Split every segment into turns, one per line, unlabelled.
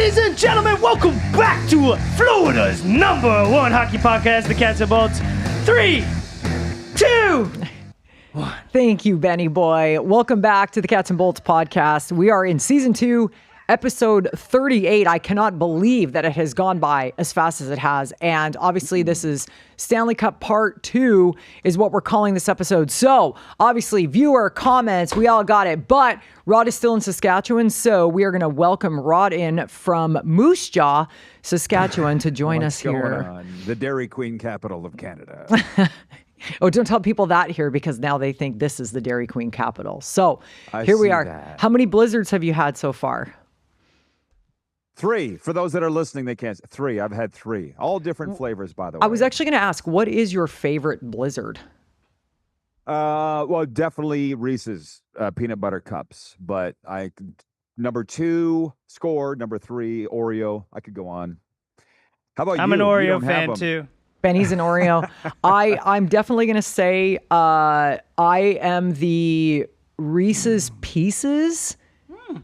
Ladies and gentlemen, welcome back to Florida's #1 hockey podcast, the Cats and Bolts. 3, 2, 1.
Thank you, Benny boy. Welcome back to the Cats and Bolts podcast. We are in season 2, episode 38. I cannot believe that it has gone by as fast as it has. And obviously this is Stanley Cup part 2 is what we're calling this episode. So obviously viewer comments, we all got it, but Rod is still in Saskatchewan. So we are going to welcome Rod in from Moose Jaw, Saskatchewan to join us here.
On? The Dairy Queen capital of Canada.
Oh, don't tell people that here because now they think this is the Dairy Queen capital. So here we are.
That.
How many blizzards have you had so far?
3. For those that are listening, they can't. 3. I've had 3. All different flavors, by the way.
I was actually going to ask, what is your favorite blizzard?
Well, definitely Reese's peanut butter cups. But number 2, Score. Number 3, Oreo. I could go on. How about you?
I'm an Oreo
fan
fan too.
Benny's an Oreo. I'm definitely going to say I am the Reese's Pieces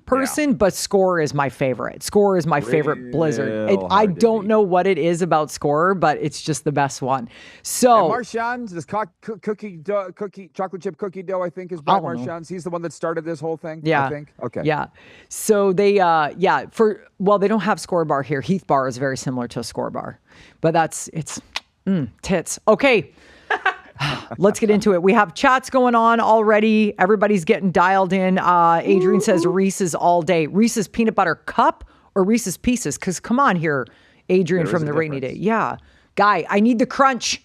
person, but Score is my favorite. Score is my favorite blizzard. I don't know what it is about Score, but it's just the best one. So
Marchand's, this chocolate chip cookie dough, I think is by Marchand's. He's the one that started this whole thing.
Yeah.
I think. Okay.
Yeah. So they they don't have Score bar here. Heath bar is very similar to a Score bar, but it's tits. Okay. Let's get into it. We have chats going on already. Everybody's getting dialed in. Adrian says Reese's all day. Reese's peanut butter cup or Reese's Pieces? Because come on here, Adrian from the Rainy Day. Yeah. Guy, I need the crunch.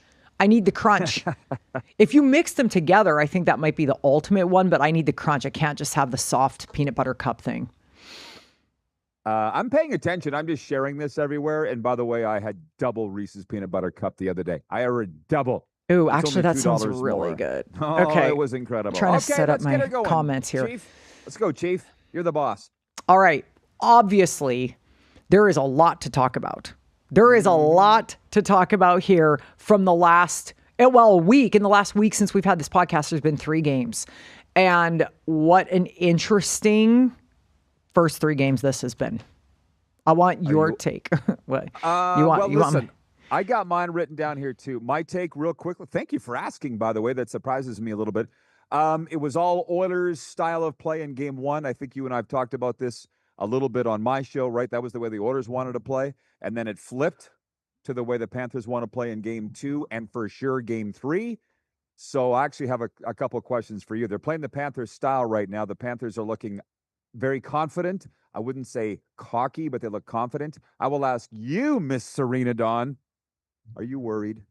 If you mix them together, I think that might be the ultimate one, but I need the crunch. I can't just have the soft peanut butter cup thing.
I'm paying attention. I'm just sharing this everywhere. And by the way, I had double Reese's peanut butter cup the other day. I ordered double.
Ooh, actually, that sounds really good.
Oh,
okay.
It was incredible.
I'm trying to set up my comments here.
Chief. Let's go, Chief. You're the boss.
All right. Obviously, there is a lot to talk about. There is a lot to talk about here from the last, week. In the last week since we've had this podcast, there's been 3 games. And what an interesting first 3 games this has been. I want your take. What you want?
Listen. I got mine written down here too. My take real quickly. Thank you for asking, by the way. That surprises me a little bit. It was all Oilers style of play in game 1. I think you and I have talked about this a little bit on my show, right? That was the way the Oilers wanted to play. And then it flipped to the way the Panthers want to play in game 2 and for sure game 3. So I actually have a couple of questions for you. They're playing the Panthers style right now. The Panthers are looking very confident. I wouldn't say cocky, but they look confident. I will ask you, Miss Serena Dawn. Are you worried?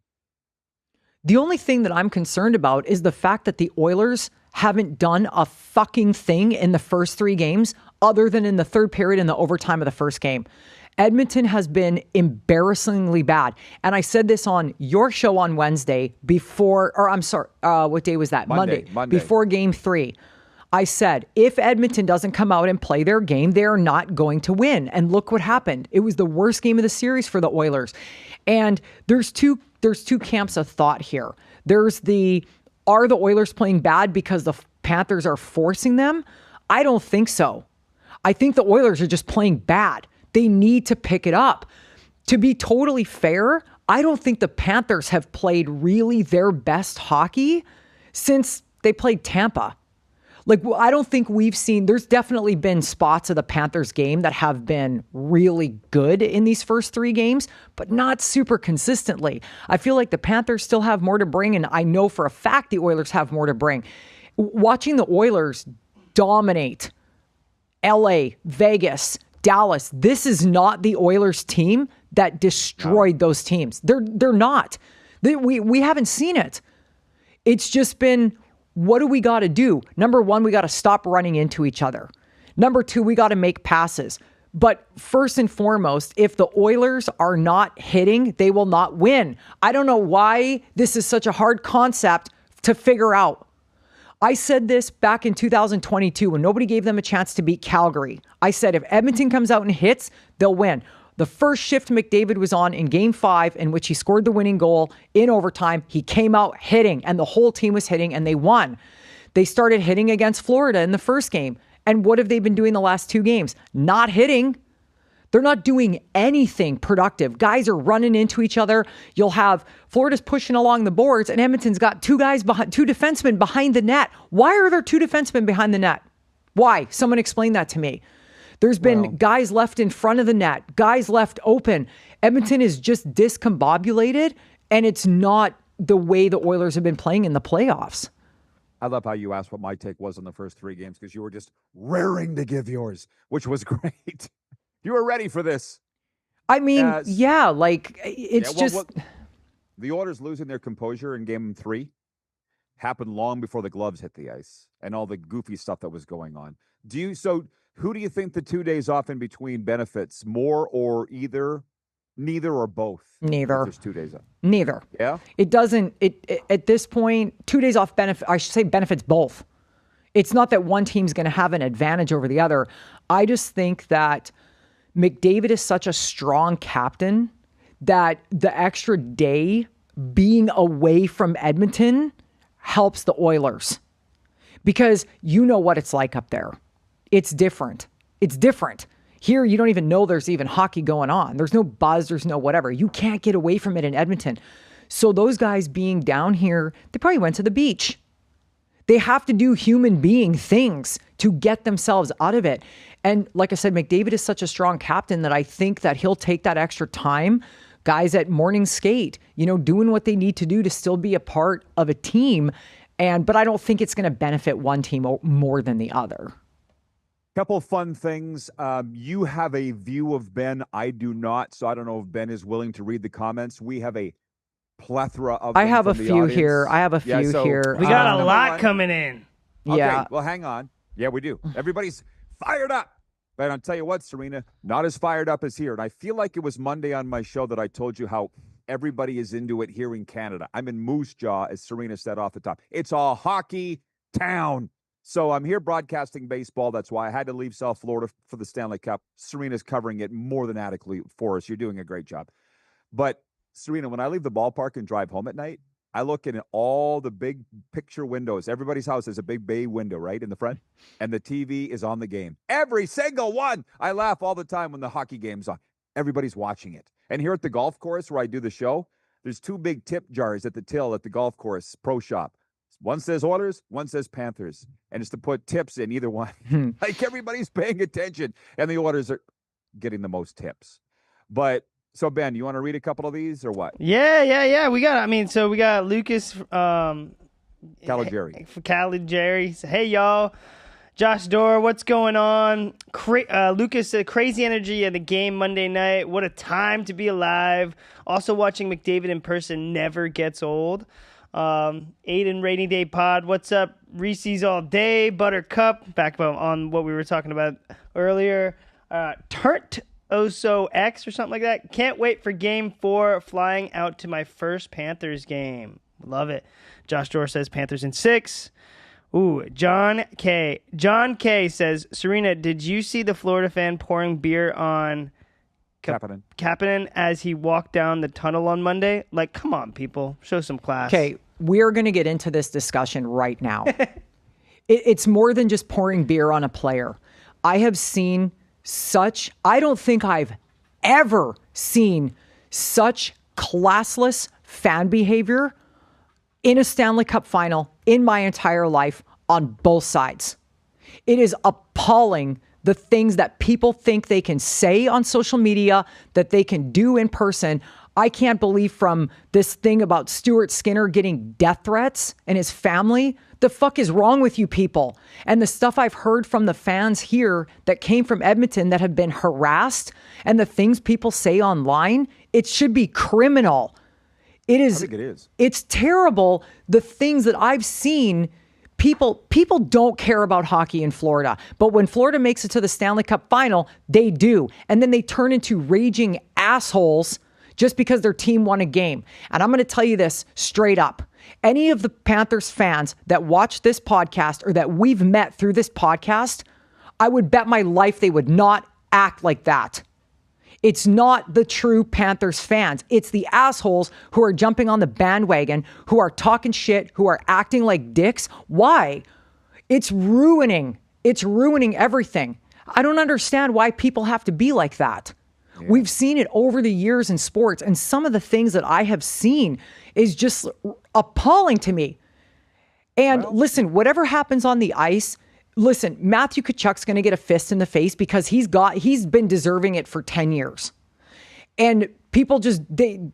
The only thing that I'm concerned about is the fact that the Oilers haven't done a fucking thing in the first 3 games other than in the third period in the overtime of the first game. Edmonton has been embarrassingly bad. And I said this on your show on Wednesday what day was that? Monday. Before game 3. I said, if Edmonton doesn't come out and play their game, they're not going to win. And look what happened. It was the worst game of the series for the Oilers. And there's two camps of thought here. There's are the Oilers playing bad because the Panthers are forcing them? I don't think so. I think the Oilers are just playing bad. They need to pick it up. To be totally fair, I don't think the Panthers have played really their best hockey since they played Tampa. I don't think we've seen, there's definitely been spots of the Panthers game that have been really good in these first 3 games, but not super consistently. I feel like the Panthers still have more to bring, and I know for a fact the Oilers have more to bring. Watching the Oilers dominate LA, Vegas, Dallas, this is not the Oilers team that destroyed those teams. They're not. We haven't seen it. It's just been, what do we got to do? Number 1, we got to stop running into each other. Number 2, we got to make passes. But first and foremost, if the Oilers are not hitting, they will not win. I don't know why this is such a hard concept to figure out. I said this back in 2022 when nobody gave them a chance to beat Calgary. I said if Edmonton comes out and hits, they'll win. The first shift McDavid was on in game 5, in which he scored the winning goal in overtime. He came out hitting, and the whole team was hitting, and they won. They started hitting against Florida in the first game. And what have they been doing the last 2 games? Not hitting. They're not doing anything productive. Guys are running into each other. You'll have Florida's pushing along the boards, and Edmonton's got two defensemen behind the net. Why are there two defensemen behind the net? Why? Someone explain that to me. There's been guys left in front of the net, guys left open. Edmonton is just discombobulated, and it's not the way the Oilers have been playing in the playoffs.
I love how you asked what my take was on the first 3 games because you were just raring to give yours, which was great. You were ready for this.
I mean,
the Oilers losing their composure in game 3 happened long before the gloves hit the ice and all the goofy stuff that was going on. Who do you think the 2 days off in between benefits more, or neither or both?
Neither.
There's 2 days off.
Neither.
Yeah.
It doesn't. It at this point, 2 days off benefits both. It's not that one team's going to have an advantage over the other. I just think that McDavid is such a strong captain that the extra day being away from Edmonton helps the Oilers, because you know what it's like up there. It's different. It's different. Here, you don't even know there's even hockey going on. There's no buzz. There's no whatever. You can't get away from it in Edmonton. So those guys being down here, they probably went to the beach. They have to do human being things to get themselves out of it. And like I said, McDavid is such a strong captain that I think that he'll take that extra time. Guys at morning skate, doing what they need to do to still be a part of a team. But I don't think it's going to benefit one team more than the other.
Couple of fun things. You have a view of Ben. I do not. So I don't know if Ben is willing to read the comments. We have a plethora of them.
I have a
from the
few
audience.
here. I have a few here.
We got a lot coming in.
Okay,
yeah.
Well, hang on. Yeah, we do. Everybody's fired up. But I'll tell you what, Serena, not as fired up as here. And I feel like it was Monday on my show that I told you how everybody is into it here in Canada. I'm in Moose Jaw, as Serena said off the top. It's a hockey town. So I'm here broadcasting baseball. That's why I had to leave South Florida for the Stanley Cup. Serena's covering it more than adequately for us. You're doing a great job. But Serena, when I leave the ballpark and drive home at night, I look in all the big picture windows. Everybody's house has a big bay window, right, in the front, and the TV is on the game. Every single one. I laugh all the time when the hockey game's on. Everybody's watching it. And here at the golf course where I do the show, there's 2 big tip jars at the till at the golf course pro shop. One says Oilers, one says Panthers. And it's to put tips in either one. Like everybody's paying attention. And the Oilers are getting the most tips. But so, Ben, you want to read a couple of these or what?
Yeah. We got Lucas
Caligari.
Hey, y'all. Josh Dorr, what's going on? Lucas said, crazy energy at the game Monday night. What a time to be alive. Also watching McDavid in person never gets old. Aiden Rainy Day Pod, what's up? Reese's all day. Buttercup, back on what we were talking about earlier. Turt Oso X or something like that. Can't wait for game 4. Flying out to my first Panthers game. Love it. Josh Dorr says Panthers in 6. Ooh, John K says, Serena, did you see the Florida fan pouring beer on Kapanen as he walked down the tunnel on Monday? Like, come on, people. Show some class.
Okay, we're going to get into this discussion right now. It's more than just pouring beer on a player. I don't think I've ever seen such classless fan behavior in a Stanley Cup final in my entire life on both sides. It is appalling the things that people think they can say on social media, that they can do in person. I can't believe from this thing about Stuart Skinner getting death threats and his family. The fuck is wrong with you people? And the stuff I've heard from the fans here that came from Edmonton that have been harassed and the things people say online, it should be criminal. It is.
I think it is.
It's terrible. The things that I've seen, people don't care about hockey in Florida. But when Florida makes it to the Stanley Cup final, they do. And then they turn into raging assholes just because their team won a game. And I'm going to tell you this straight up. Any of the Panthers fans that watch this podcast or that we've met through this podcast, I would bet my life they would not act like that. It's not the true Panthers fans. It's the assholes who are jumping on the bandwagon, who are talking shit, who are acting like dicks. Why? It's ruining everything. I don't understand why people have to be like that.
Yeah.
We've seen it over the years in sports, and some of the things that I have seen is just appalling to me. And listen, whatever happens on the ice, listen, Matthew Tkachuk's going to get a fist in the face because he's been deserving it for 10 years. And people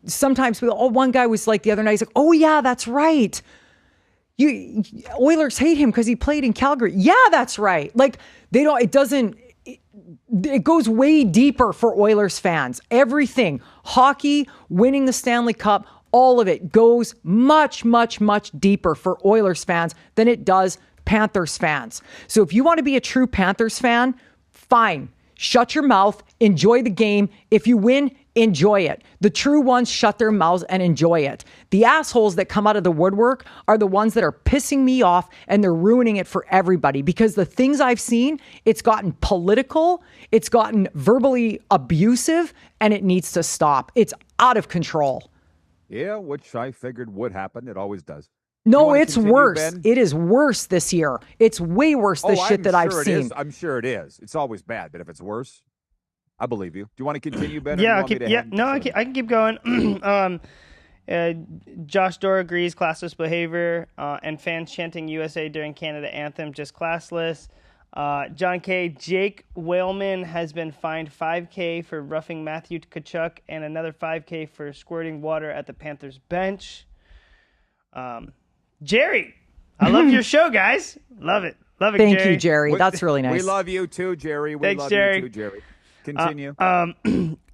sometimes, one guy was like the other night, he's like, oh yeah, that's right. Oilers hate him because he played in Calgary. Yeah, that's right. Like it goes way deeper for Oilers fans. Everything, hockey, winning the Stanley Cup, all of it goes much, much, much deeper for Oilers fans than it does Panthers fans. So if you want to be a true Panthers fan, fine. Shut your mouth, enjoy the game. If you win, enjoy it. The true ones shut their mouths and enjoy it. The assholes that come out of the woodwork are the ones that are pissing me off, and they're ruining it for everybody, because the things I've seen, it's gotten political, it's gotten verbally abusive, and it needs to stop. It's out of control.
Yeah, which I figured would happen. It always does.
No, it's worse.
Ben?
It is worse this year. It's way worse, the shit that I've seen.
I'm sure it is. It's always bad, but if it's worse, I believe you. Do you want to continue, Ben?
Yeah, I can keep going. Josh Dorr agrees classless behavior and fans chanting USA during Canada anthem just classless. John K. Jake Whaleman has been fined $5,000 for roughing Matthew Tkachuk and another $5,000 for squirting water at the Panthers bench. Jerry, I love your show, guys. Love it. Love it,
Thank
Jerry.
you, Jerry. That's really nice.
We love you too, Jerry.
Thanks, Jerry.
You too, Jerry. Continue.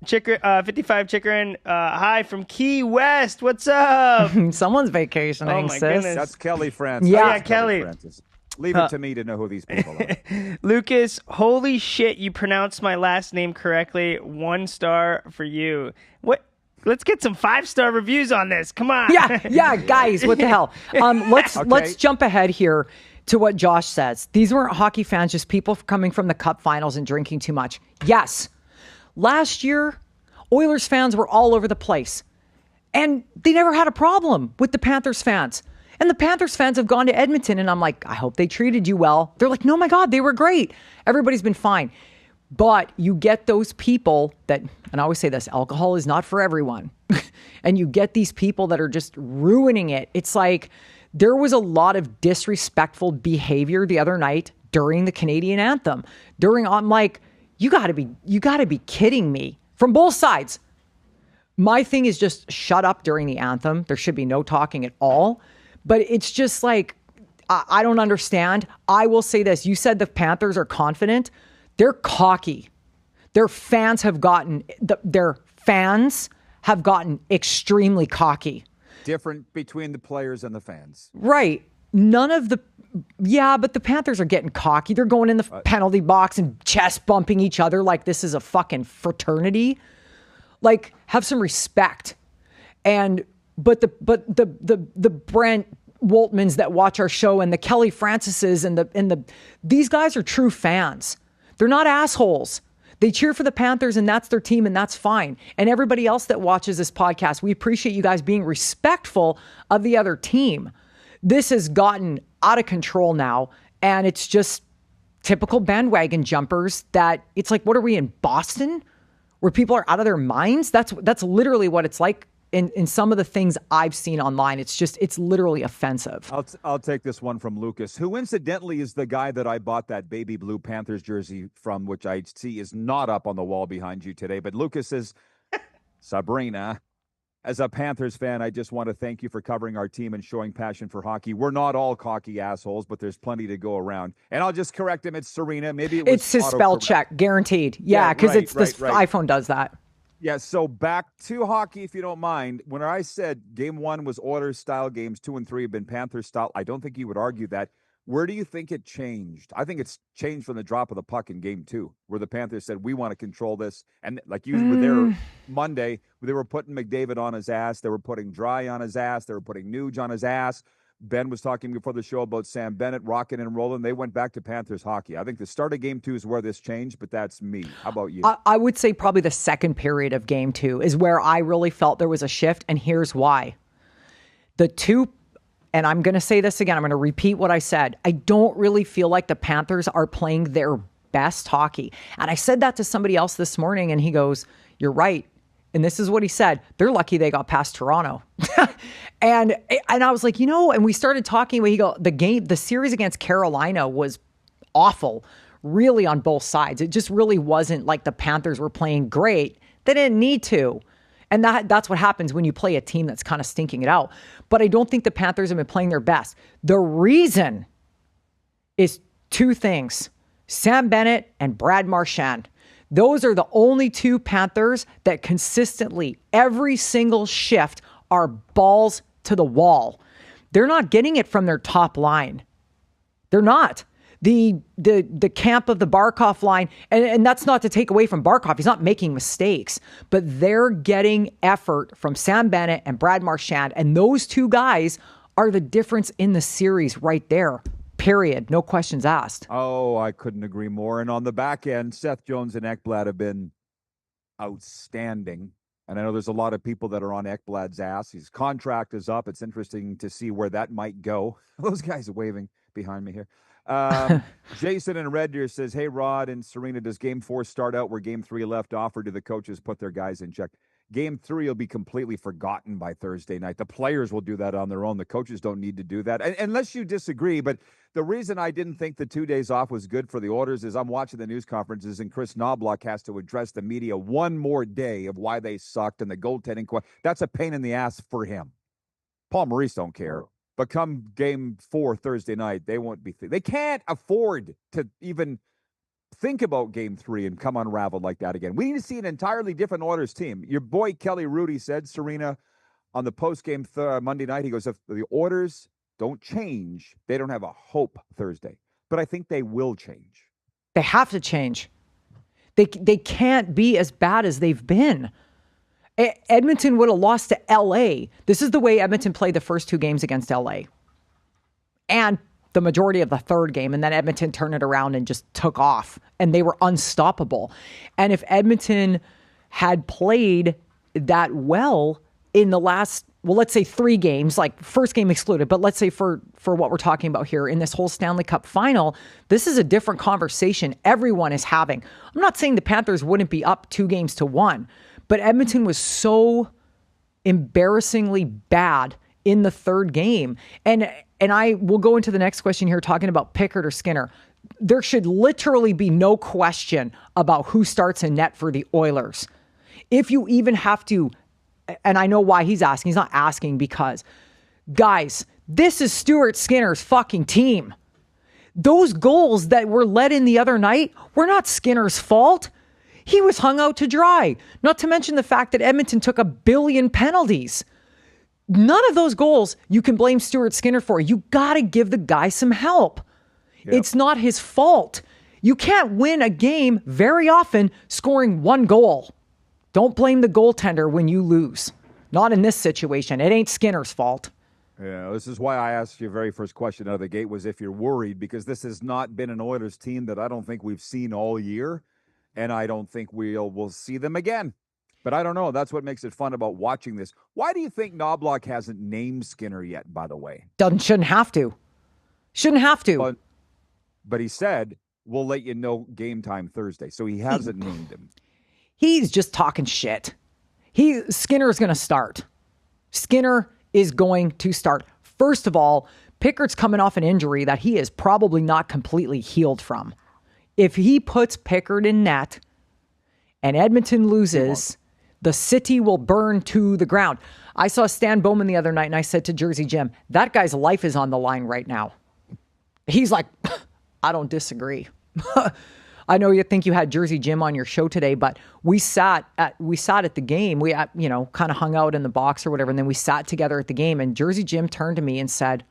Chicker, 55 Chickerin. Hi from Key West. What's up?
Someone's vacationing,
Oh, my
sis.
goodness.
That's Kelly Francis.
Yeah.
Yeah,
That's
Kelly.
Francis. Leave it to me to know who these people are.
Lucas, holy shit, you pronounced my last name correctly. 1 star for you. What? Let's get some 5-star reviews on this. Come on.
Yeah, guys, what the hell? Let's jump ahead here to what Josh says. These weren't hockey fans, just people coming from the Cup finals and drinking too much. Yes. Last year, Oilers fans were all over the place, and they never had a problem with the Panthers fans. And the Panthers fans have gone to Edmonton, and I'm like, I hope they treated you well. They're like, no, my God, they were great. Everybody's been fine. But you get those people that, and I always say this, alcohol is not for everyone. And you get these people that are just ruining it. It's like there was a lot of disrespectful behavior the other night during the Canadian anthem. I'm like, you gotta be kidding me. From both sides. My thing is just shut up during the anthem. There should be no talking at all. But it's just like, I don't understand. I will say this. You said the Panthers are confident. They're cocky. Their fans have gotten extremely cocky.
Different between the players and the fans.
Right. But the Panthers are getting cocky. They're going in the penalty box and chest bumping each other like this is a fucking fraternity. Like, have some respect. But the Brent Woltmans that watch our show and the Kelly Francises and these guys are true fans. They're not assholes. They cheer for the Panthers and that's their team and that's fine. And everybody else that watches this podcast, we appreciate you guys being respectful of the other team. This has gotten out of control now, and it's just typical bandwagon jumpers that it's like, what are we in Boston? Where people are out of their minds? That's literally what it's like in some of the things I've seen online. It's literally offensive.
I'll take this one from Lucas, who incidentally is the guy that I bought that baby blue Panthers jersey from, which I see is not up on the wall behind you today. But Lucas says, Sabrina, as a Panthers fan, I just want to thank you for covering our team and showing passion for hockey. We're not all cocky assholes, but there's plenty to go around. And I'll just correct him. It's Serena. Maybe
it's his spell check, guaranteed. Yeah, because
right.
iPhone does that.
Yeah, so back to hockey, if you don't mind. When I said game 1 was Oilers style, games 2 and 3 have been Panthers style, I don't think you would argue that. Where do you think it changed? I think it's changed from the drop of the puck in game 2, where the Panthers said, we want to control this. And like you were there Monday, they were putting McDavid on his ass. They were putting Dry on his ass. They were putting Nuge on his ass. Ben was talking before the show about Sam Bennett rocking and rolling. They went back to Panthers hockey. I think the start of game 2 is where this changed, but that's me. How about you?
I would say probably the second period of game 2 is where I really felt there was a shift, and here's why. And I'm going to say this again. I'm going to repeat what I said. I don't really feel like the Panthers are playing their best hockey. And I said that to somebody else this morning, and he goes, you're right. And this is what he said. They're lucky they got past Toronto. and I was like, and we started talking. The series against Carolina was awful, really, on both sides. It just really wasn't like the Panthers were playing great. They didn't need to. And that's what happens when you play a team that's kind of stinking it out. But I don't think the Panthers have been playing their best. The reason is two things: Sam Bennett and Brad Marchand. Those are the only two Panthers that consistently, every single shift, are balls to the wall. They're not getting it from their top line. They're not. The camp of the Barkov line, and that's not to take away from Barkov. He's not making mistakes, but they're getting effort from Sam Bennett and Brad Marchand, and those two guys are the difference in the series right there. Period. No questions asked.
Oh, I couldn't agree more. And on the back end, Seth Jones and Ekblad have been outstanding. And I know there's a lot of people that are on Ekblad's ass. His contract is up. It's interesting to see where that might go. Those guys are waving behind me here. Jason in Red Deer says, hey, Rod and Serena, does Game 4 start out where Game 3 left off, or do the coaches put their guys in check? Game 3 will be completely forgotten by Thursday night. The players will do that on their own. The coaches don't need to do that, unless you disagree. But the reason I didn't think the 2 days off was good for the Oilers is I'm watching the news conferences, and Chris Knobloch has to address the media one more day of why they sucked and the goaltending. That's a pain in the ass for him. Paul Maurice don't care. But come Game 4 Thursday night, they won't be. They can't afford to even think about Game 3 and come unraveled like that again. We need to see an entirely different Oilers team. Your boy Kelly Rudy said, Serena, on the post-game Monday night, he goes, if the Oilers don't change, they don't have a hope Thursday. But I think they will change.
They have to change. They can't be as bad as they've been. Edmonton would have lost to LA. This is the way Edmonton played the first two games against LA. And the majority of the third game, and then Edmonton turned it around and just took off, and they were unstoppable. And if Edmonton had played that well in the last, let's say 3 games, like first game excluded, but let's say for what we're talking about here in this whole Stanley Cup final, this is a different conversation everyone is having. I'm not saying the Panthers wouldn't be up 2-1, but Edmonton was so embarrassingly bad in the third game. And I will go into the next question here talking about Pickard or Skinner. There should literally be no question about who starts in net for the Oilers. If you even have to, and I know why he's asking. He's not asking because, guys, this is Stuart Skinner's fucking team. Those goals that were let in the other night were not Skinner's fault. He was hung out to dry. Not to mention the fact that Edmonton took 1 billion penalties. None of those goals you can blame Stuart Skinner for. You got to give the guy some help. Yep. It's not his fault. You can't win a game very often scoring 1 goal. Don't blame the goaltender when you lose. Not in this situation. It ain't Skinner's fault.
Yeah, this is why I asked your very first question out of the gate was if you're worried, because this has not been an Oilers team that I don't think we've seen all year, and I don't think we'll see them again. But I don't know. That's what makes it fun about watching this. Why do you think Knobloch hasn't named Skinner yet, by the way?
Shouldn't have to. Shouldn't have to.
But he said, we'll let you know game time Thursday. So he hasn't named him.
He's just talking shit. Skinner's going to start. Skinner is going to start. First of all, Pickard's coming off an injury that he is probably not completely healed from. If he puts Pickard in net and Edmonton loses, the city will burn to the ground. I saw Stan Bowman the other night, and I said to Jersey Jim, that guy's life is on the line right now. He's like, I don't disagree. I know you think you had Jersey Jim on your show today, but we sat at the game. We kind of hung out in the box or whatever, and then we sat together at the game, and Jersey Jim turned to me and said,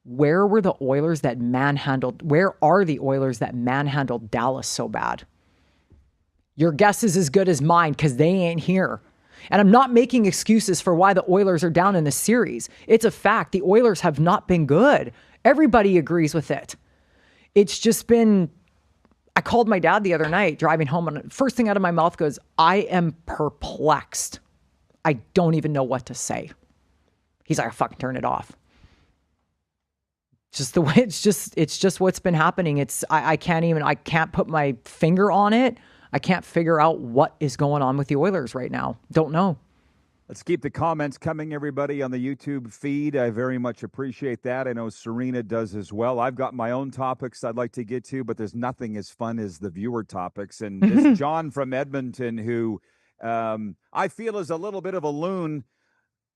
where are the Oilers that manhandled Dallas so bad? Your guess is as good as mine because they ain't here. And I'm not making excuses for why the Oilers are down in the series. It's a fact. The Oilers have not been good. Everybody agrees with it. It's just been... I called my dad the other night driving home, and first thing out of my mouth goes, I am perplexed. I don't even know what to say. He's like, fucking turn it off. Just the way it's just what's been happening. I can't put my finger on it. I can't figure out what is going on with the Oilers right now. Don't know.
Let's keep the comments coming, everybody, on the YouTube feed. I very much appreciate that. I know Serena does as well. I've got my own topics I'd like to get to, but there's nothing as fun as the viewer topics. And this John from Edmonton, who I feel is a little bit of a loon,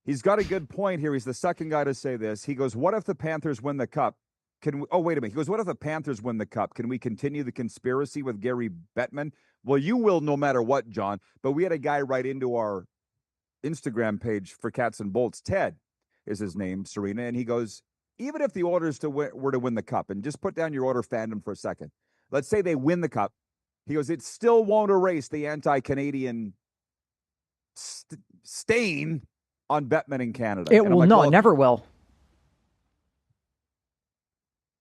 he's got a good point here. He's the second guy to say this. He goes, what if the Panthers win the Cup? Wait a minute. He goes, what if the Panthers win the Cup? Can we continue the conspiracy with Gary Bettman? Well, you will no matter what, John. But we had a guy write into our Instagram page for Cats and Bolts. Ted is his name, Serena. And he goes, even if the Oilers were to win the Cup, and just put down your Oiler fandom for a second. Let's say they win the Cup. He goes, it still won't erase the anti-Canadian stain on Bettman in Canada.
It will, no, it never will.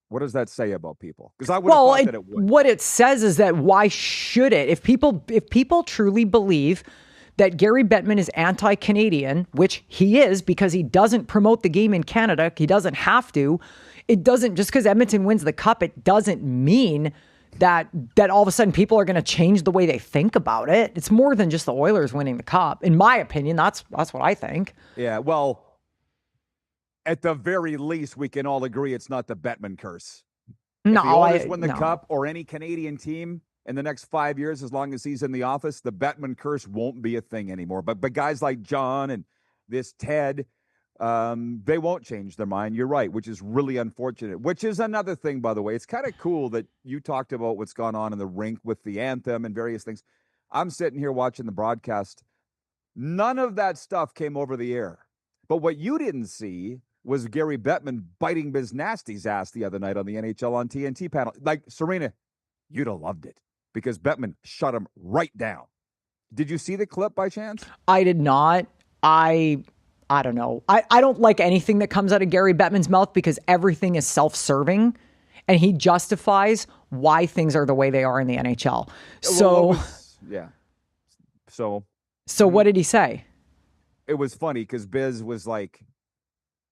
What does that say about people? Because I would have thought that it would.
What it says is that why should it? If people truly believe that Gary Bettman is anti-Canadian, which he is because he doesn't promote the game in Canada, he doesn't have to. It doesn't, just because Edmonton wins the Cup, it doesn't mean that all of a sudden people are going to change the way they think about it. It's more than just the Oilers winning the Cup. In my opinion, that's what I think.
Yeah, well, at the very least, we can all agree it's not the Bettman curse.
No,
if the Oilers win the Cup or any Canadian team in the next 5 years, as long as he's in the office, the Bettman curse won't be a thing anymore. But guys like John and this Ted, they won't change their mind. You're right, which is really unfortunate. Which is another thing, by the way. It's kind of cool that you talked about what's gone on in the rink with the anthem and various things. I'm sitting here watching the broadcast. None of that stuff came over the air. But what you didn't see was Gary Bettman biting Biz Nasty's ass the other night on the NHL on TNT panel. Like, Serena, you'd have loved it because Bettman shut him right down. Did you see the clip by chance?
I did not. I don't know. I don't like anything that comes out of Gary Bettman's mouth because everything is self-serving and he justifies why things are the way they are in the NHL. So, So what did he say?
It was funny because Biz was like,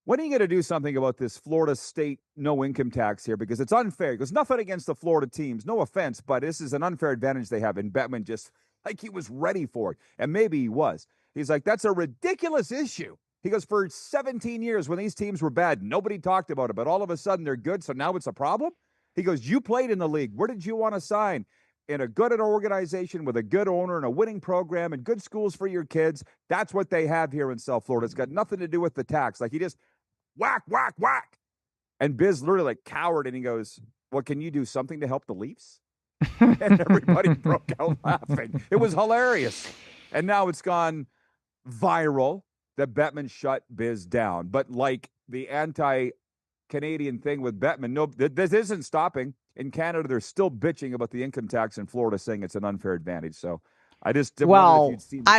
when are you going to do something about this Florida state no income tax here? Because it's unfair. He goes, nothing against the Florida teams. No offense, but this is an unfair advantage they have. And Bettman just like he was ready for it. And maybe he was. He's like, that's a ridiculous issue. He goes, for 17 years when these teams were bad, nobody talked about it. But all of a sudden they're good. So now it's a problem? He goes, you played in the league. Where did you want to sign? In a good organization with a good owner and a winning program and good schools for your kids. That's what they have here in South Florida. It's got nothing to do with the tax. Like he just whack, whack, whack. And Biz literally like cowered and he goes, well, can you do something to help the Leafs? And everybody broke out laughing. It was hilarious. And now it's gone viral that Bettman shut Biz down. But like the anti-Canadian thing with Bettman, no, this isn't stopping. In Canada, they're still bitching about the income tax in Florida, saying it's an unfair advantage. So I just
I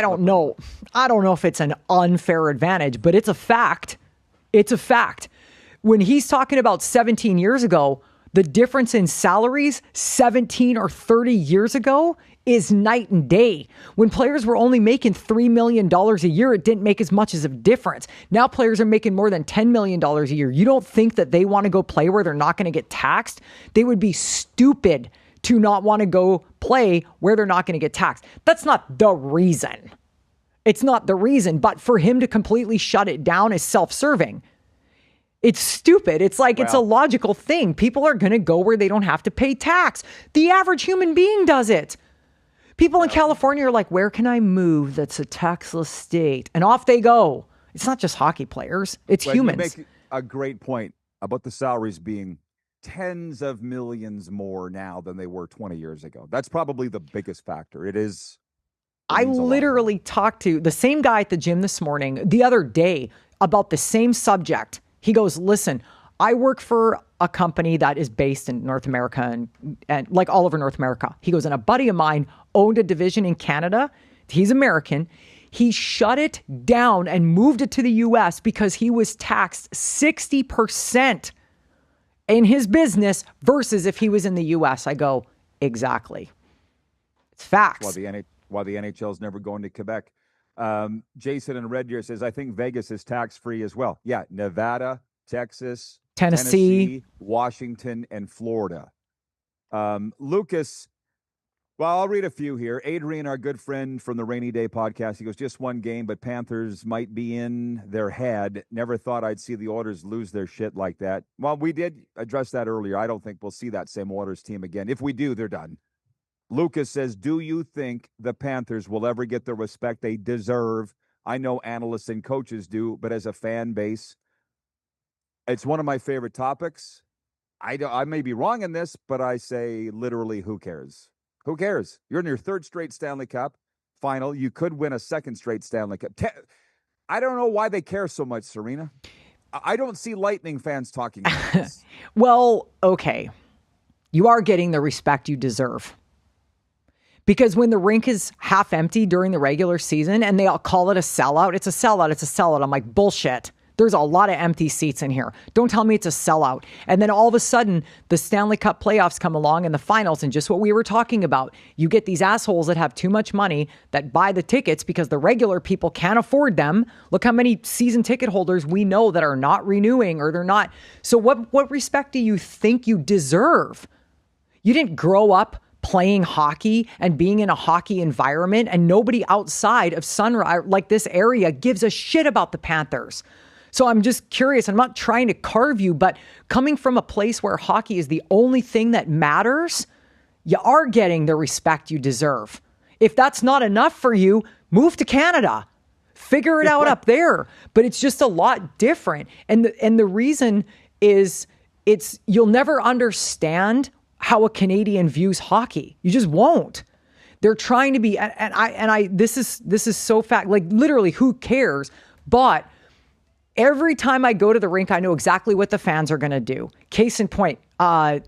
don't know. I don't know if it's an unfair advantage, but it's a fact. It's a fact. When he's talking about 17 years ago, the difference in salaries 17 or 30 years ago is night and day. When players were only making $3 million a year, it didn't make as much as a difference. Now players are making more than $10 million a year. You don't think that they want to go play where they're not going to get taxed? They would be stupid to not want to go play where they're not going to get taxed. That's not the reason. It's not the reason, but for him to completely shut it down is self-serving. It's stupid. It's like, it's a logical thing. People are going to go where they don't have to pay tax. The average human being does it. People in California are like, where can I move that's a taxless state? And off they go. It's not just hockey players. It's humans.
You make a great point about the salaries being tens of millions more now than they were 20 years ago. That's probably the biggest factor. It is.
I literally talked to the same guy at the gym this morning, the other day, about the same subject. He goes, listen, I work for a company that is based in North America and like all over North America. He goes, and a buddy of mine owned a division in Canada. He's American. He shut it down and moved it to the US because he was taxed 60% in his business versus if he was in the US. I go, exactly. It's facts.
While the NHL is never going to Quebec. Jason in Red Deer says, I think Vegas is tax-free as well. Yeah, Nevada, Texas, Tennessee, Washington, and Florida. Lucas, Well, I'll read a few here. Adrian, our good friend from the Rainy Day podcast, he goes, just one game, but Panthers might be in their head. Never thought I'd see the Oilers lose their shit like that. Well, we did address that earlier. I don't think we'll see that same Oilers team again. If we do, they're done. Lucas says, do you think the Panthers will ever get the respect they deserve? I know analysts and coaches do, but as a fan base, it's one of my favorite topics. I may be wrong in this, but I say literally, who cares? Who cares? You're in your third straight Stanley Cup final. You could win a second straight Stanley Cup. I don't know why they care so much, Serena. I don't see Lightning fans talking about this.
Well, okay. You are getting the respect you deserve. Because when the rink is half empty during the regular season and they all call it a sellout, it's a sellout, it's a sellout. I'm like, bullshit. There's a lot of empty seats in here. Don't tell me it's a sellout. And then all of a sudden, the Stanley Cup playoffs come along in the finals, and just what we were talking about, you get these assholes that have too much money that buy the tickets because the regular people can't afford them. Look how many season ticket holders we know that are not renewing or they're not. So what respect do you think you deserve? You didn't grow up playing hockey and being in a hockey environment, and nobody outside of Sunrise, like this area, gives a shit about the Panthers. So I'm just curious. I'm not trying to carve you, but coming from a place where hockey is the only thing that matters, you are getting the respect you deserve. If that's not enough for you, move to Canada. Figure it out up there. But it's just a lot different. And the reason is you'll never understand how a Canadian views hockey. You just won't. They're trying to be, this is so fact, like literally who cares? But every time I go to the rink, I know exactly what the fans are going to do. Case in point,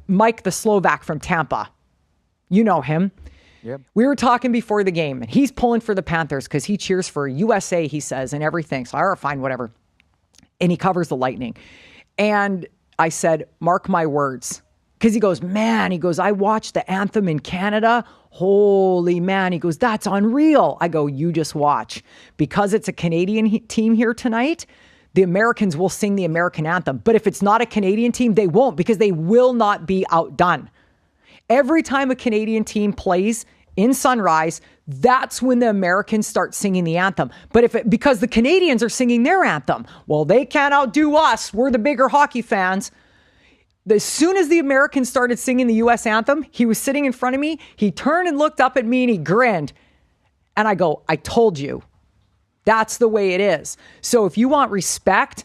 Mike, the Slovak from Tampa. You know him.
Yep.
We were talking before the game, and he's pulling for the Panthers because he cheers for USA, he says, and everything. So, all right, fine, whatever. And he covers the Lightning. And I said, mark my words. Because he goes, man, I watched the anthem in Canada. Holy man. He goes, that's unreal. I go, you just watch. Because it's a Canadian team here tonight, the Americans will sing the American anthem. But if it's not a Canadian team, they won't, because they will not be outdone. Every time a Canadian team plays in Sunrise, that's when the Americans start singing the anthem. But because the Canadians are singing their anthem, well, they can't outdo us. We're the bigger hockey fans. As soon as the Americans started singing the U.S. anthem, he was sitting in front of me. He turned and looked up at me and he grinned. And I go, I told you. That's the way it is. So if you want respect,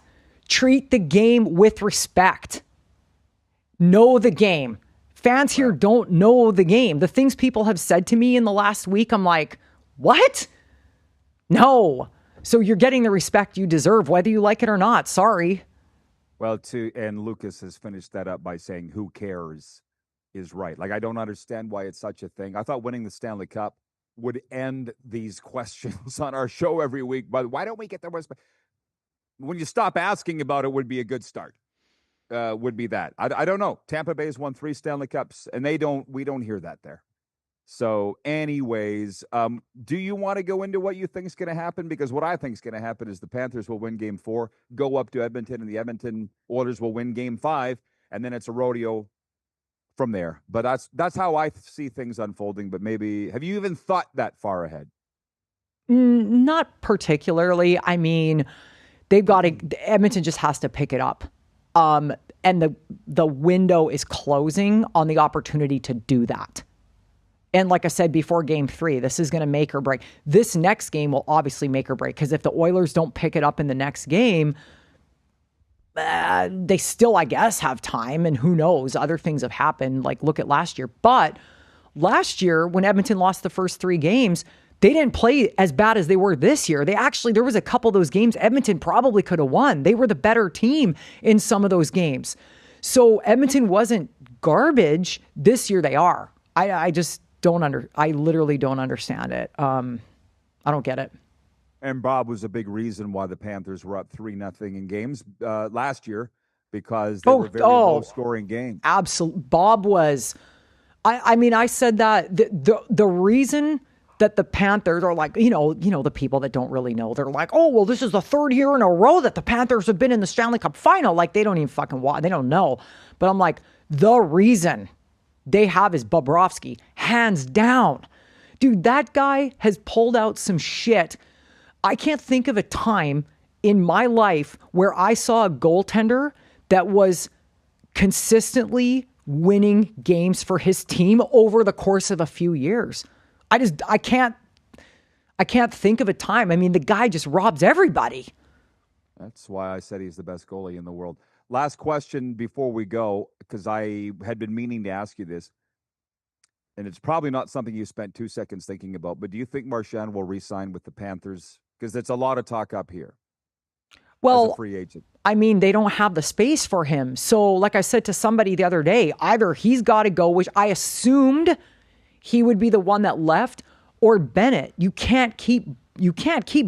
treat the game with respect. Know the game. Fans here don't know the game. The things people have said to me in the last week, I'm like, what? No. So you're getting the respect you deserve, whether you like it or not. Sorry.
Well, and Lucas has finished that up by saying, who cares is right. Like, I don't understand why it's such a thing. I thought winning the Stanley Cup would end these questions on our show every week. But why don't we get the respect? When you stop asking about it would be a good start. Would be that. I don't know. Tampa Bay's won 3 Stanley Cups, and we don't hear that there. So anyways, do you want to go into what you think is going to happen? Because what I think is going to happen is the Panthers will win Game 4, go up to Edmonton, and the Edmonton Oilers will win Game 5, and then it's a rodeo from there. But that's how I see things unfolding. But maybe, have you even thought that far ahead?
Not particularly. I mean, Edmonton just has to pick it up. And the window is closing on the opportunity to do that. And like I said before Game 3, this is going to make or break. This next game will obviously make or break, because if the Oilers don't pick it up in the next game, they still, I guess, have time. And who knows? Other things have happened. Like, look at last year. But last year, when Edmonton lost the first 3 games, they didn't play as bad as they were this year. There was a couple of those games Edmonton probably could have won. They were the better team in some of those games. So Edmonton wasn't garbage. This year they are. I literally don't understand it. I don't get it.
And Bob was a big reason why the Panthers were up 3-0 in games last year, because they were very low-scoring games.
Absolutely. Bob was, I said that the reason that the Panthers are like, the people that don't really know, they're like, oh, well, this is the 3rd year in a row that the Panthers have been in the Stanley Cup final. Like, they don't even fucking watch. They don't know. But I'm like, the reason they have is Bobrovsky hands down. Dude, that guy has pulled out some shit. I can't think of a time in my life where I saw a goaltender that was consistently winning games for his team over the course of a few years. I can't think of a time. I mean, the guy just robs everybody.
That's why I said he's the best goalie in the world. Last question before we go, because I had been meaning to ask you this, and it's probably not something you spent 2 seconds thinking about, but do you think Marchand will re-sign with the Panthers? Because it's a lot of talk up here.
Well,
as a free agent.
I mean, they don't have the space for him. So like I said to somebody the other day, either he's got to go, which I assumed he would be the one that left, or Bennett. You can't keep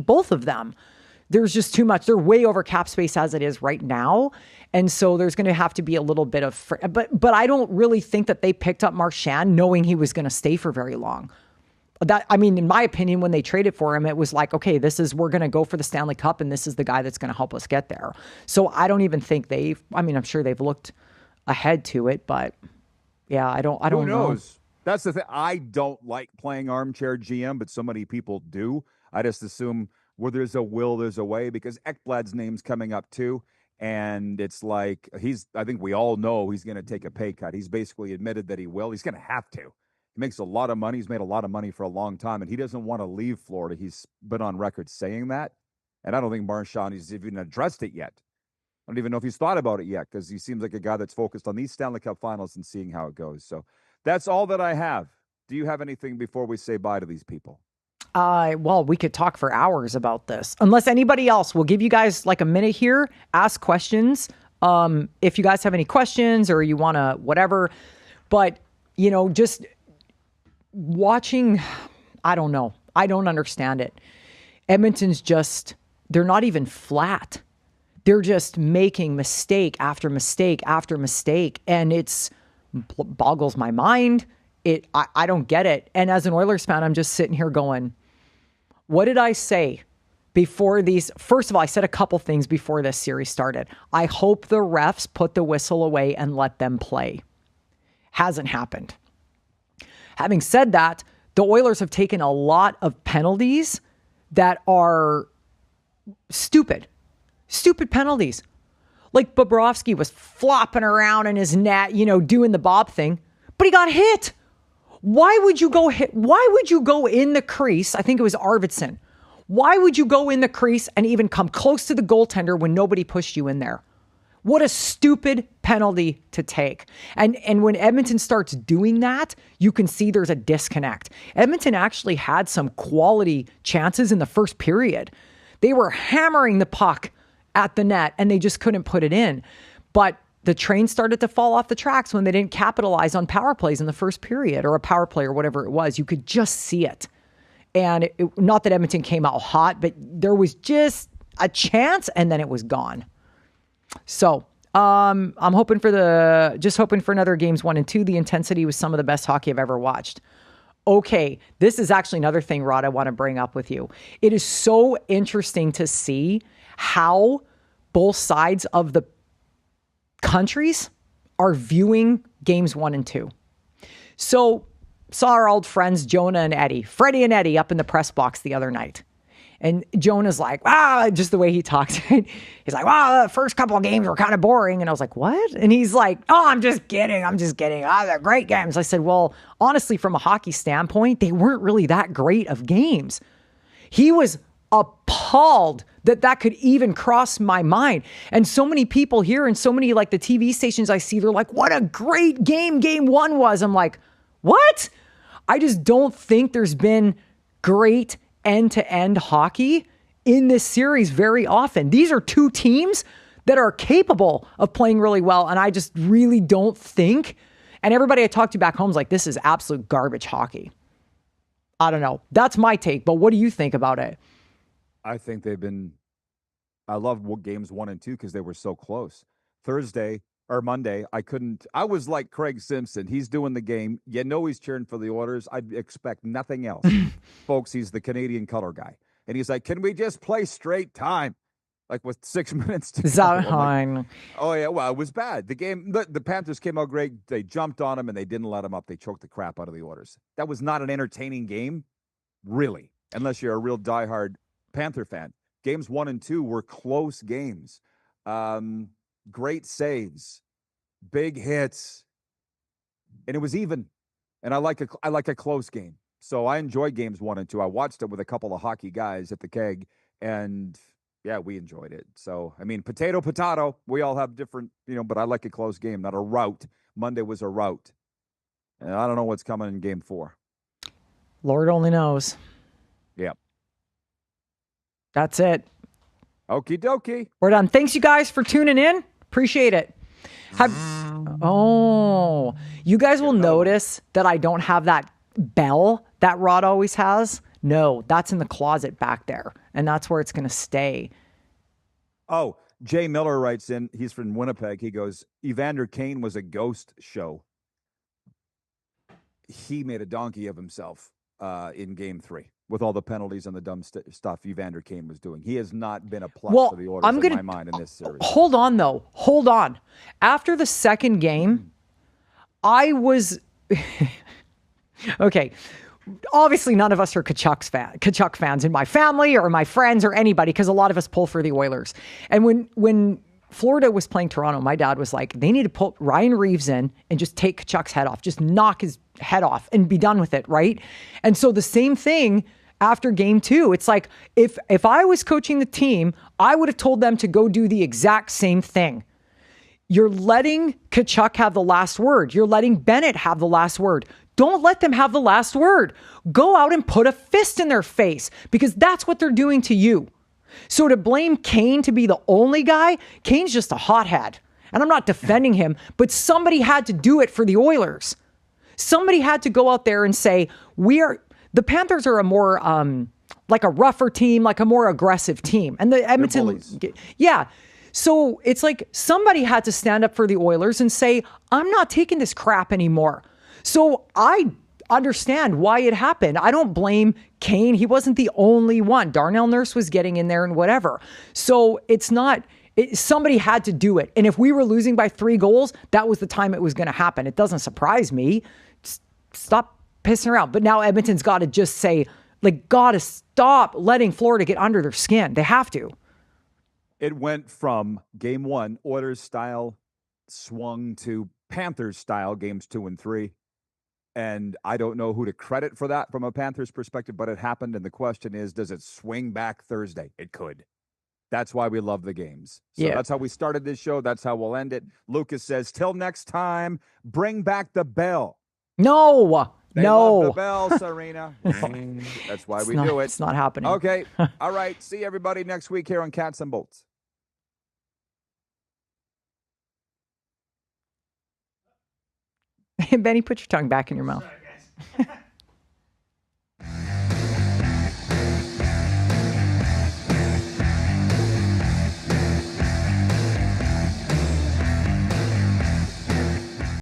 both of them. There's just too much. They're way over cap space as it is right now. And so there's going to have to be a little bit of, but I don't really think that they picked up Marchand knowing he was going to stay for very long. I mean, in my opinion, when they traded for him, it was like, okay, we're going to go for the Stanley Cup and this is the guy that's going to help us get there. So I don't even think I'm sure they've looked ahead to it, but yeah, I don't know.
Who knows? That's the thing. I don't like playing armchair GM, but so many people do. I just assume where there's a will, there's a way, because Ekblad's name's coming up too. And it's like, I think we all know he's going to take a pay cut. He's basically admitted that he will. He's going to have to. He makes a lot of money. He's made a lot of money for a long time, and he doesn't want to leave Florida. He's been on record saying that. And I don't think Marchand has even addressed it yet. I don't even know if he's thought about it yet, because he seems like a guy that's focused on these Stanley Cup finals and seeing how it goes. So that's all that I have. Do you have anything before we say bye to these people?
Well, we could talk for hours about this. Unless anybody else, we'll give you guys like a minute here. Ask questions. If you guys have any questions or you want to whatever. But, just watching, I don't know. I don't understand it. Edmonton's they're not even flat. They're just making mistake after mistake after mistake. And it's boggles my mind. I don't get it. And as an Oilers fan, I'm just sitting here going, what did I say before these? First of all, I said a couple things before this series started. I hope the refs put the whistle away and let them play. Hasn't happened. Having said that, the Oilers have taken a lot of penalties that are stupid penalties. Like Bobrovsky was flopping around in his net, doing the Bob thing, but he got hit. Why would you go in the crease? I think it was Arvidsson. Why would you go in the crease and even come close to the goaltender when nobody pushed you in there? What a stupid penalty to take. And when Edmonton starts doing that, you can see there's a disconnect. Edmonton actually had some quality chances in the first period. They were hammering the puck at the net and they just couldn't put it in. But the train started to fall off the tracks when they didn't capitalize on power plays in the first period, or a power play or whatever it was. You could just see it. And not that Edmonton came out hot, but there was just a chance and then it was gone. So I'm hoping for another games 1 and 2. The intensity was some of the best hockey I've ever watched. Okay, this is actually another thing, Rod, I want to bring up with you. It is so interesting to see how both sides of the countries are viewing games 1 and 2. So saw our old friends Jonah and Eddie, Freddie and Eddie, up in the press box the other night. And Jonah's like, just the way he talks. He's like, the first couple of games were kind of boring. And I was like, what? And he's like, I'm just kidding. They're great games. I said, well, honestly, from a hockey standpoint, they weren't really that great of games. He was appalled that could even cross my mind. And so many people here and so many like the TV stations I see, they're like, what a great game 1 was. I'm like, what? I just don't think there's been great end-to-end hockey in this series very often. These are two teams that are capable of playing really well. And I just really don't think, and everybody I talk to back home is like, this is absolute garbage hockey. I don't know. That's my take, but what do you think about it?
I think I loved games 1 and 2 because they were so close. Monday, I was like Craig Simpson. He's doing the game. He's cheering for the Oilers. I'd expect nothing else. Folks, he's the Canadian color guy. And he's like, can we just play straight time? like with 6 minutes to go.
Zahan.
Oh yeah, well, it was bad. The game, the Panthers came out great. They jumped on him and they didn't let him up. They choked the crap out of the Oilers. That was not an entertaining game, really, unless you're a real diehard Panther fan. Games 1 and 2 were close games. Great saves, big hits, and it was even. And I like a close game. So I enjoyed games 1 and 2. I watched it with a couple of hockey guys at the keg, and yeah, we enjoyed it. So, I mean, potato. We all have different, but I like a close game, not a rout. Monday was a rout. And I don't know what's coming in game 4.
Lord only knows.
Yep.
That's it.
Okie dokie.
We're done. Thanks, you guys, for tuning in. Appreciate it. You guys will notice that I don't have that bell that Rod always has. No, that's in the closet back there, and that's where it's going to stay.
Oh, Jay Miller writes in. He's from Winnipeg. He goes, Evander Kane was a ghost show. He made a donkey of himself in game 3 with all the penalties and the dumb stuff Evander Kane was doing. He has not been a plus for the Oilers in my mind in this series.
Hold on, though. Hold on. After the second game, I was... Okay. Obviously, none of us are Kachuk fans in my family or my friends or anybody, because a lot of us pull for the Oilers. And when Florida was playing Toronto, my dad was like, they need to put Ryan Reeves in and just take Kachuk's head off. Just knock his head off and be done with it, right? And so the same thing after game 2. It's like, if I was coaching the team, I would have told them to go do the exact same thing. You're letting Kachuk have the last word. You're letting Bennett have the last word. Don't let them have the last word. Go out and put a fist in their face, because that's what they're doing to you. So to blame Kane to be the only guy, Kane's just a hothead. And I'm not defending him, but somebody had to do it for the Oilers. Somebody had to go out there and say, the Panthers are a more, like a rougher team, like a more aggressive team. And the Edmonton, yeah. So it's like somebody had to stand up for the Oilers and say, I'm not taking this crap anymore. So I understand why it happened. I don't blame Kane. He wasn't the only one. Darnell Nurse was getting in there and whatever. So somebody had to do it. And if we were losing by 3 goals, that was the time it was going to happen. It doesn't surprise me. Stop pissing around. But now Edmonton's got to just say, got to stop letting Florida get under their skin. They have to.
It went from game 1, Oilers style, swung to Panthers style, games 2 and 3. And I don't know who to credit for that from a Panthers perspective, but it happened. And the question is, does it swing back Thursday? It could. That's why we love the games. So that's how we started this show. That's how we'll end it. Lucas says, till next time, bring back the bell.
No.
They love the bell, Serena. That's why we do it.
It's not happening.
Okay. All right. See everybody next week here on Cats and Bolts.
Benny, put your tongue back in your mouth.
Sorry, guys.